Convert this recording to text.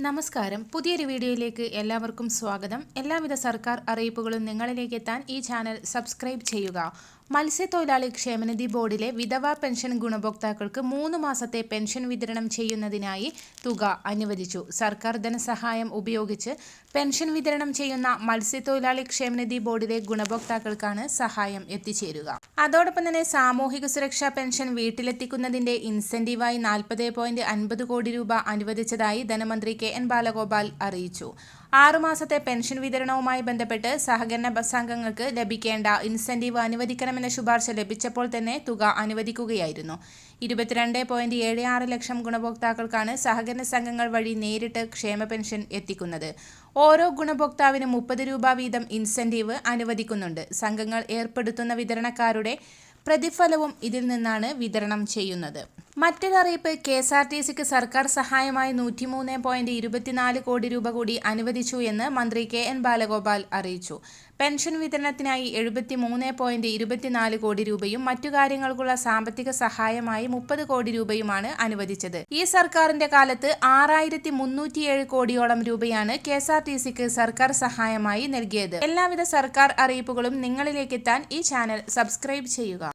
നമസ്കാരം. പുതിയൊരു വീഡിയോയിലേക്ക് എല്ലാവർക്കും സ്വാഗതം. എല്ലാവിധ സർക്കാർ അറിയിപ്പുകളും നിങ്ങളിലേക്ക് എത്താൻ ഈ ചാനൽ സബ്സ്ക്രൈബ് ചെയ്യുക. മത്സ്യത്തൊഴിലാളി ക്ഷേമനിധി ബോർഡിലെ വിധവാ പെൻഷൻ ഗുണഭോക്താക്കൾക്ക് 3 മാസത്തെ പെൻഷൻ വിതരണം ചെയ്യുന്നതിനായി തുക അനുവദിച്ചു. സർക്കാർ ധനസഹായം ഉപയോഗിച്ച് പെൻഷൻ വിതരണം ചെയ്യുന്ന മത്സ്യത്തൊഴിലാളി ക്ഷേമനിധി ബോർഡിലെ ഗുണഭോക്താക്കൾക്കാണ് സഹായം എത്തിച്ചേരുക. അതോടൊപ്പം തന്നെ സാമൂഹിക സുരക്ഷാ പെൻഷൻ വീട്ടിലെത്തിക്കുന്നതിന്റെ ഇൻസെന്റീവായി 40.50 കോടി രൂപ അനുവദിച്ചതായി ധനമന്ത്രി KN ബാലഗോപാൽ അറിയിച്ചു. 6 മാസത്തെ പെൻഷൻ വിതരണവുമായി ബന്ധപ്പെട്ട് സഹകരണ സംഘങ്ങൾക്ക് ലഭിക്കേണ്ട ഇൻസെന്റീവ് അനുവദിക്കണമെന്ന ശുപാർശ ലഭിച്ചപ്പോൾ തന്നെ തുക അനുവദിക്കുകയായിരുന്നു. 22.76 ലക്ഷം ഗുണഭോക്താക്കൾക്കാണ് സഹകരണ സംഘങ്ങൾ വഴി നേരിട്ട് ക്ഷേമ പെൻഷൻ എത്തിക്കുന്നത്. ഓരോ ഗുണഭോക്താവിനും 30 രൂപ വീതം ഇൻസെന്റീവ് അനുവദിക്കുന്നുണ്ട്. സംഘങ്ങൾ ഏർപ്പെടുത്തുന്ന വിതരണക്കാരുടെ പ്രതിഫലവും ഇതിൽ നിന്നാണ് വിതരണം ചെയ്യുന്നത്. മറ്റൊരറിയിപ്പ്, KSRTCക്ക് സർക്കാർ സഹായമായി 103.24 കോടി രൂപ കൂടി അനുവദിച്ചു എന്ന് മന്ത്രി KN ബാലഗോപാൽ അറിയിച്ചു. പെൻഷൻ വിതരണത്തിനായി 73.24 കോടി രൂപയും മറ്റു കാര്യങ്ങൾക്കുള്ള സാമ്പത്തിക സഹായമായി 30 കോടി രൂപയുമാണ് അനുവദിച്ചത്. ഈ സർക്കാരിന്റെ കാലത്ത് 6307 കോടിയോളം രൂപയാണ് KSRTCക്ക് സർക്കാർ സഹായമായി നൽകിയത്. എല്ലാവിധ സർക്കാർ അറിയിപ്പുകളും നിങ്ങളിലേക്ക് എത്താൻ ഈ ചാനൽ സബ്സ്ക്രൈബ് ചെയ്യുക.